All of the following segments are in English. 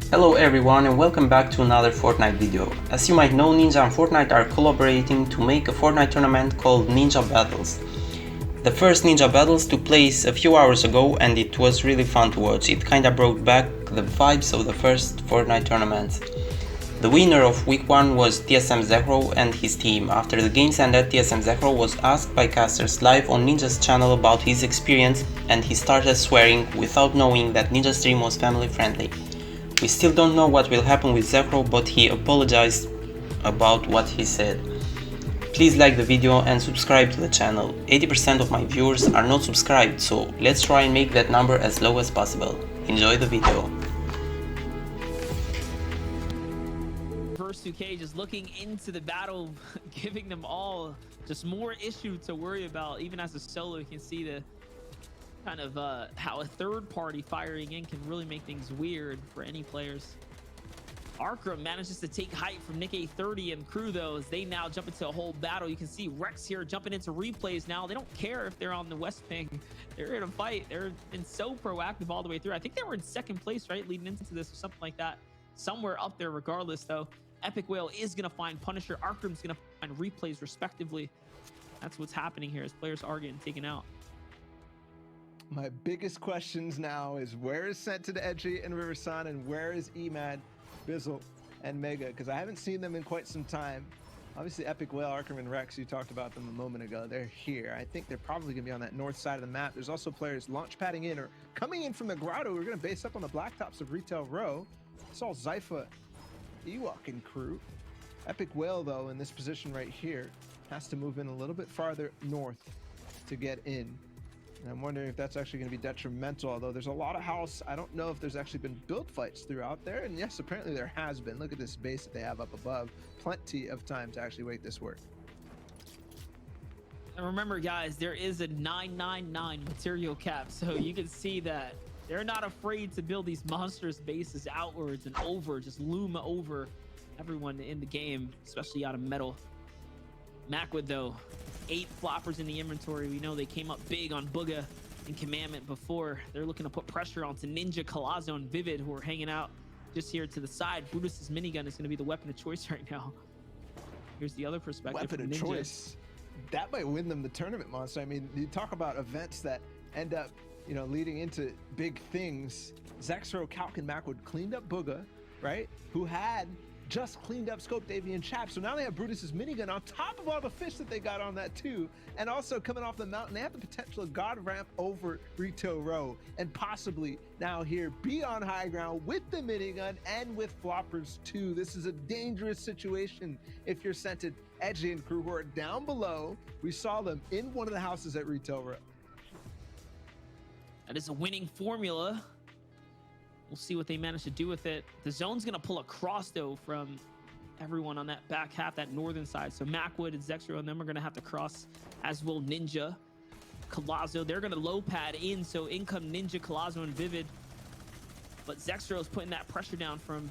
Hello everyone and welcome back to another Fortnite video. As you might know, Ninja and Fortnite are collaborating to make a Fortnite tournament called Ninja Battles. The first Ninja Battles took place a few hours ago and it was really fun to watch. It kinda brought back the vibes of the first Fortnite tournament. The winner of week 1 was TSM ZexRow and his team. After the games ended, TSM ZexRow was asked by casters live on Ninja's channel about his experience and he started swearing without knowing that Ninja's stream was family friendly. We still don't know what will happen with zehrow, but he apologized about what he said. Please like the video and subscribe to the channel. 80% of my viewers are not subscribed, so let's try and make that number as low as possible. Enjoy the video. First 2K just looking into the battle, giving them all just more issue to worry about. Even as a solo, you can see the kind of how a third party firing in can really make things weird for any players. Arkram manages to take height from Nick A30 and crew, though, as they now jump into a whole battle. You can see Rex here jumping into replays now. They don't care if they're on the west ping. They're here to fight. They've been so proactive all the way through. I think they were in second place, right, leading into this or something like that. Somewhere up there regardless, though. Epic Whale is going to find Punisher. Arkram's going to find replays respectively. That's what's happening here as players are getting taken out. My biggest questions now is where is Sent to the Edgy and Riverson, and where is Emad, Bizzle, and Mega? Because I haven't seen them in quite some time. Obviously, Epic Whale, Arkram, and Rex, you talked about them a moment ago. They're here. I think they're probably going to be on that north side of the map. There's also players launch padding in or coming in from the grotto. We're going to base up on the blacktops of Retail Row. Saw Zypha, Ewok, and crew. Epic Whale, though, in this position right here, has to move in a little bit farther north to get in. And I'm wondering if that's actually going to be detrimental, although there's a lot of house. I don't know if there's actually been build fights throughout there. And yes, apparently there has been. Look at this base that they have up above. Plenty of time to actually make this work. And remember, guys, there is a 999 material cap. So you can see that they're not afraid to build these monstrous bases outwards and over, just loom over everyone in the game, especially out of metal. Macwood, though, 8 floppers in the inventory. We know they came up big on Booga and Commandment before. They're looking to put pressure onto Ninja, Colazo, and Vivid, who are hanging out just here to the side. Brutus's minigun is going to be the weapon of choice right now. Here's the other perspective. Weapon of choice. That might win them the tournament, Monster. I mean, you talk about events that end up, you know, leading into big things. ZexRow, Calc, and Macwood cleaned up Booga, right? Who had just cleaned up Scope, Davy, and Chap. So now they have Brutus's minigun on top of all the fish that they got on that too. And also coming off the mountain, they have the potential of God ramp over Retail Row and possibly now here be on high ground with the minigun and with floppers too. This is a dangerous situation if you're Scented, Edgy, and crew who are down below. We saw them in one of the houses at Retail Row. That is a winning formula. We'll see what they manage to do with it. The zone's going to pull across, though, from everyone on that back half, that northern side. So Macwood and ZexRow and them are going to have to cross, as will Ninja. Colazo, they're going to low pad in, so in come Ninja, Colazo, and Vivid. But ZexRow is putting that pressure down from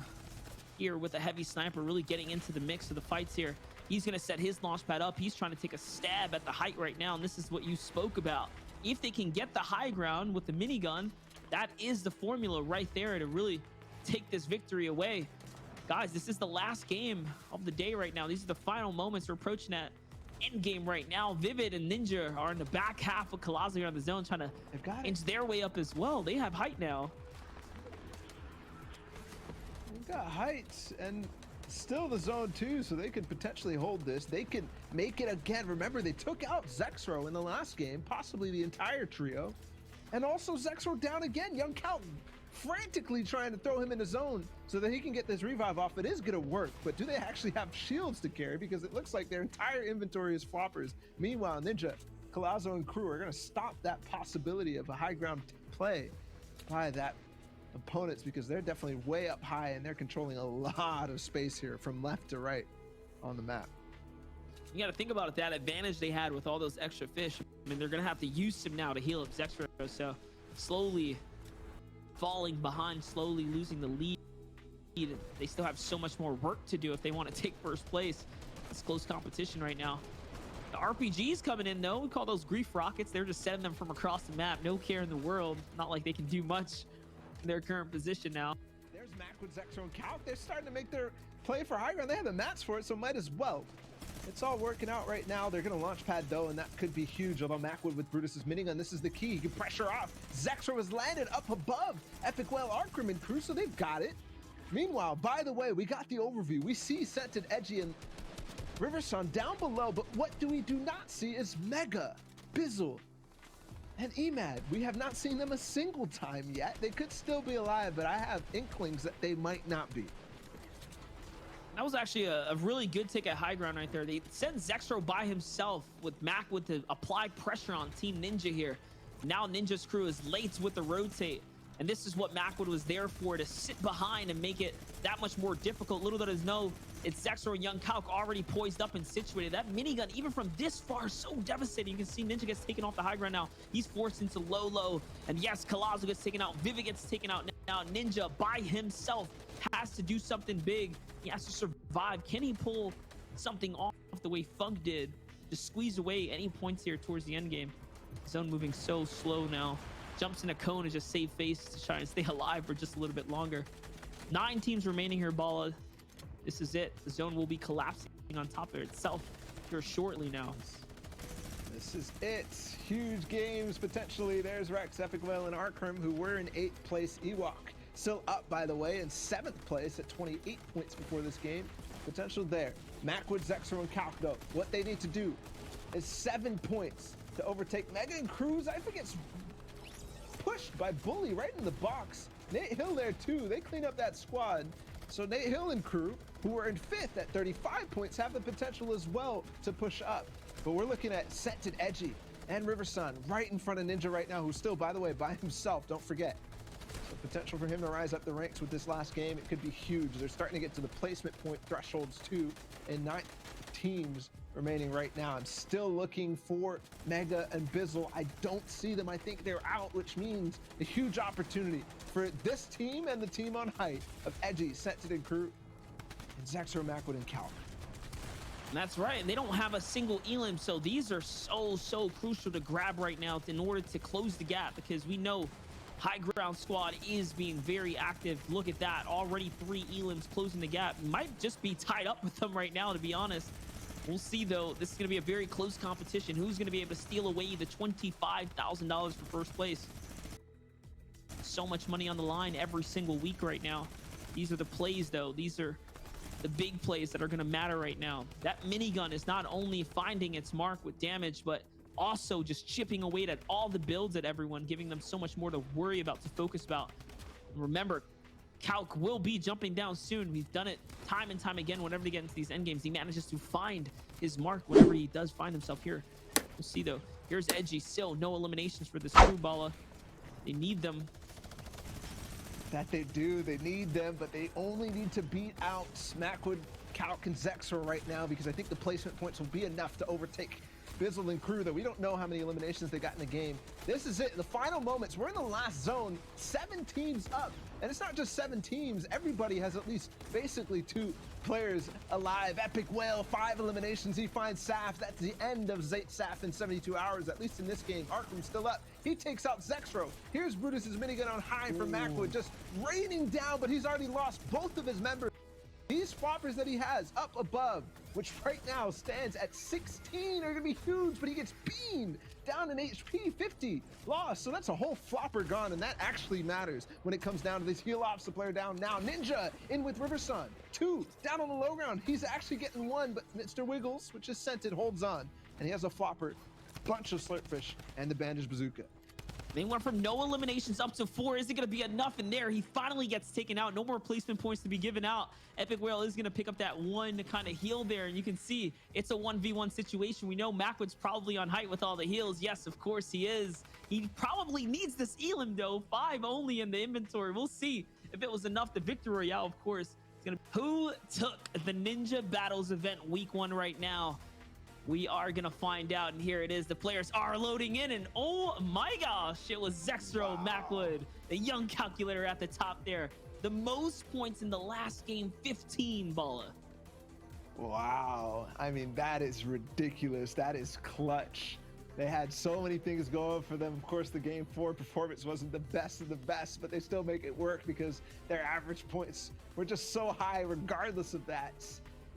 here with a heavy sniper, really getting into the mix of the fights here. He's going to set his launch pad up. He's trying to take a stab at the height right now, and this is what you spoke about. If they can get the high ground with the minigun, that is the formula right there to really take this victory away. Guys, this is the last game of the day right now. These are the final moments. We're approaching that end game right now. Vivid and Ninja are in the back half of Colazo on the zone, trying to inch their way up as well. They have height now. They've got heights and still the zone too, so they could potentially hold this. They could make it again. Remember, they took out ZexRow in the last game, possibly the entire trio. And also ZexRow down again. Young Count frantically trying to throw him in the zone so that he can get this revive off. It is going to work, but do they actually have shields to carry? Because it looks like their entire inventory is floppers. Meanwhile, Ninja, Colazo, and crew are going to stop that possibility of a high ground play by that opponents, because they're definitely way up high and they're controlling a lot of space here from left to right on the map. You got to think about it, that advantage they had with all those extra fish. I mean, they're going to have to use him now to heal up ZexRow. So slowly falling behind, slowly losing the lead. They still have so much more work to do if they want to take first place. It's close competition right now. The RPG's coming in, though. We call those grief rockets. They're just sending them from across the map. No care in the world. Not like they can do much in their current position now. They're there's Macwood, ZexRow, and Calc. They're starting to make their play for high ground. They have the mats for it, so might as well. It's all working out right now. They're going to launch pad though, and that could be huge. Although Macwood with Brutus's minigun, this is the key. He can pressure off. ZexRow has landed up above Epic Whale, Arkham, and Crew, so they've got it. Meanwhile, by the way, we got the overview. We see Scented, Edgy, and Riversun down below, but what we do not see is Mega, Bizzle, and Emad. We have not seen them a single time yet. They could still be alive, but I have inklings that they might not be. That was actually a really good take at high ground right there. They sent ZexRow by himself with Macwood to apply pressure on Team Ninja here. Now Ninja's crew is late with the rotate. And this is what Macwood was there for, to sit behind and make it that much more difficult. Little does know, it's ZexRow and Young Calc already poised up and situated. That minigun, even from this far, so devastating. You can see Ninja gets taken off the high ground now. He's forced into low. And yes, Colossal gets taken out. Vivid gets taken out now. Ninja by himself has to do something big. He has to survive. Can he pull something off the way Funk did? Just squeeze away any points here towards the end game. Zone moving so slow now. Jumps in a cone and just save face to try and stay alive for just a little bit longer. 9 teams remaining here, Bala. This is it. The zone will be collapsing on top of itself here shortly now. This is it. Huge games potentially. There's Rex, Epic Whale, and Arkham, who were in 8th place. Ewok still up, by the way, in 7th place at 28 points before this game. Potential there. Macwood, ZexRow, and Calc, though. What they need to do is 7 points to overtake Mega and Cruz. I think it's pushed by Bully right in the box. Nate Hill there too. They clean up that squad. So Nate Hill and crew, who are in 5th at 35 points, have the potential as well to push up. But we're looking at Scented, Edgy, and Riversun right in front of Ninja right now, who's still, by the way, by himself. Don't forget. So potential for him to rise up the ranks with this last game. It could be huge. They're starting to get to the placement point thresholds too, and 9 teams remaining right now. I'm still looking for Mega and Bizzle. I don't see them. I think they're out, which means a huge opportunity for this team and the team on height of Edgy, Scented, and Crew, and ZexRow, Macwood, and Calc. That's right. And they don't have a single elim, so these are so crucial to grab right now in order to close the gap, because we know high ground squad is being very active. Look at that. Already 3 elims closing the gap. Might just be tied up with them right now, to be honest. We'll see, though. This is going to be a very close competition. Who's going to be able to steal away the $25,000 for first place? So much money on the line every single week right now. These are the plays, though. These are the big plays that are going to matter right now. That minigun is not only finding its mark with damage, but also just chipping away at all the builds at everyone, giving them so much more to worry about, to focus about. And remember, Calc will be jumping down soon. He's done it time and time again. Whenever they get into these end games, he manages to find his mark whenever he does find himself here. We'll see, though. Here's Edgy. Still no eliminations for this crew, Bala. They need them. That they do. They need them, but they only need to beat out Macwood, Calc, and ZexRow right now, because I think the placement points will be enough to overtake Bizzle and Crew, though. We don't know how many eliminations they got in the game. This is it. The final moments. We're in the last zone. 7 teams up. And it's not just 7 teams. Everybody has at least basically 2 players alive. Epic Whale, 5 eliminations. He finds Saf. That's the end of Saf in 72 hours, at least in this game. Arkham's still up. He takes out ZexRow. Here's Brutus's minigun on high for Macwood, just raining down, but he's already lost both of his members. These floppers that he has up above, which right now stands at 16, are gonna be huge, but he gets beamed down in HP, 50 lost. So that's a whole flopper gone, and that actually matters when it comes down to this. Heal ops the player down now. Ninja in with Riversun. 2 down on the low ground. He's actually getting 1, but Mr. Wiggles, which is Scented, holds on, and he has a flopper, bunch of slurpfish, and the bandage bazooka. They went from no eliminations up to 4. Is it going to be enough in there? He finally gets taken out. No more placement points to be given out. Epic Whale is going to pick up that 1 kind of heal there. And you can see it's a 1v1 situation. We know Macwood's probably on height with all the heals. Yes, of course he is. He probably needs this elim, though. 5 only in the inventory. We'll see if it was enough. The Victory Royale, of course. Who took the Ninja Battles event week 1 right now? We are gonna find out, and here it is. The players are loading in, and oh my gosh, it was ZexRow, Macwood, the young calculator at the top there. The most points in the last game, 15, Bala. Wow, I mean, that is ridiculous. That is clutch. They had so many things going for them. Of course, the game 4 performance wasn't the best of the best, but they still make it work because their average points were just so high regardless of that.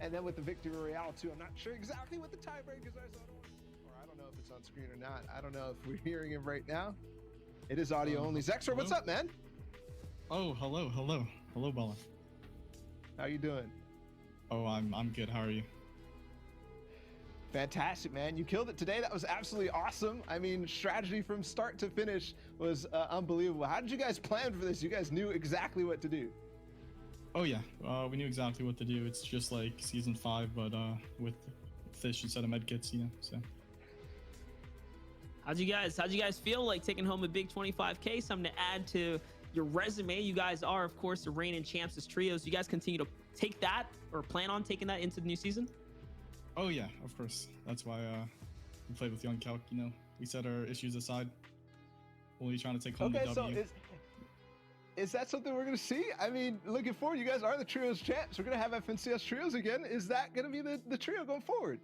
And then with the victory royale too, I'm not sure exactly what the tiebreakers are, so I don't know if it's on screen or not. I don't know if we're hearing him right now. It is audio only. ZexRow, what's up, man? Oh, hello, Bella. How you doing? Oh, I'm good. How are you? Fantastic, man. You killed it today. That was absolutely awesome. I mean, strategy from start to finish was unbelievable. How did you guys plan for this? You guys knew exactly what to do. Oh yeah, we knew exactly what to do. It's just like season 5, but with fish instead of medkits, you know. So. How'd you guys feel like taking home a big 25K? Something to add to your resume. You guys are, of course, the reigning champs as trios. You guys continue to take that or plan on taking that into the new season? Oh yeah, of course. That's why we played with Young Calc. You know, we set our issues aside. Only trying to take home the W. So is that something we're gonna see? I mean, looking forward, you guys are the trios champs. We're gonna have FNCS trios again. Is that gonna be the trio going forward?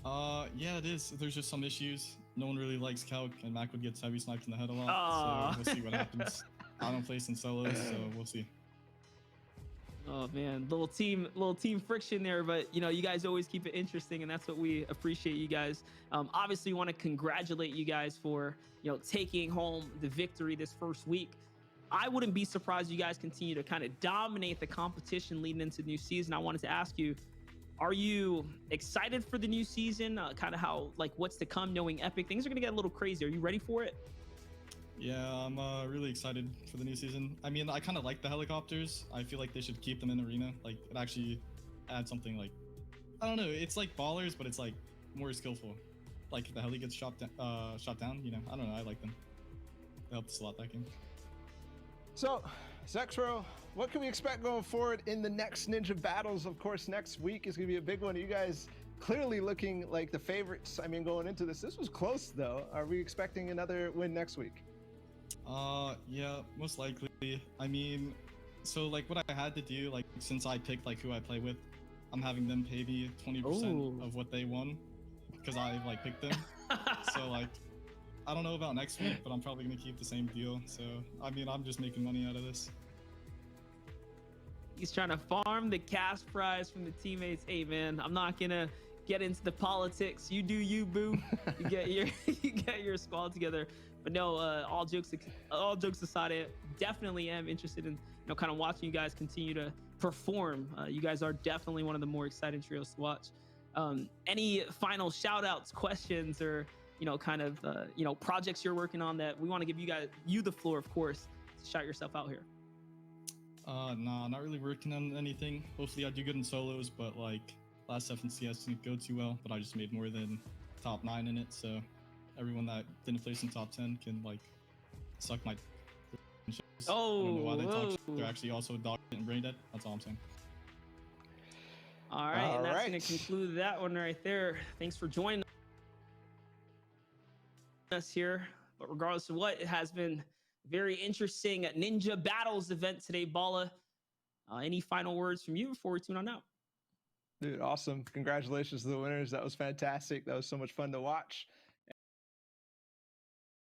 Yeah, it is. There's just some issues. No one really likes Calc, and Macwood gets heavy sniped in the head a lot. So we'll see what happens. I don't play in solos, so we'll see. Oh man, little team friction there, but you know, you guys always keep it interesting, and that's what we appreciate you guys. Obviously, want to congratulate you guys for, you know, taking home the victory this first week. I wouldn't be surprised you guys continue to kind of dominate the competition leading into the new season. I wanted to ask you, are you excited for the new season? Kind of how, like, what's to come, knowing Epic things are gonna get a little crazy. Are you ready for it? Yeah, I'm really excited for the new season. I mean, I kind of like the helicopters. I feel like they should keep them in arena. Like, it actually adds something, like, I don't know. It's like ballers, but it's like more skillful. Like the heli gets shot down. You know, I don't know. I like them. They helped us a lot that game. So, ZexRow, what can we expect going forward in the next Ninja battles? Of course, next week is going to be a big one. You guys clearly looking like the favorites. I mean, going into this was close though. Are we expecting another win next week? Yeah, most likely. I mean, so like what I had to do, like since I picked like who I play with, I'm having them pay me 20% of what they won because I like picked them. So like, I don't know about next week, but I'm probably gonna keep the same deal. So I mean, I'm just making money out of this. He's trying to farm the cash prize from the teammates. Hey man, I'm not gonna get into the politics. You do you, boo. You get your squad together. But no, all jokes aside, I definitely am interested in, you know, kind of watching you guys continue to perform. You guys are definitely one of the more exciting trios to watch. Any final shout outs, questions, or, you know, kind of, you know, projects you're working on that we want to give you the floor, of course, to shout yourself out here? Nah, not really working on anything. Hopefully I do good in solos, but like last FNCS didn't go too well, but I just made more than top 9 in it, so everyone that didn't place in top 10 can like suck my shows. I don't know why they talk shit. They're actually also dog and brain dead. That's all I'm saying. All right, and that's going to conclude that one right there. Thanks for joining us here. But regardless of what, it has been very interesting Ninja Battles event today, Bala. Any final words from you before we tune on out? Dude, awesome. Congratulations to the winners. That was fantastic. That was so much fun to watch.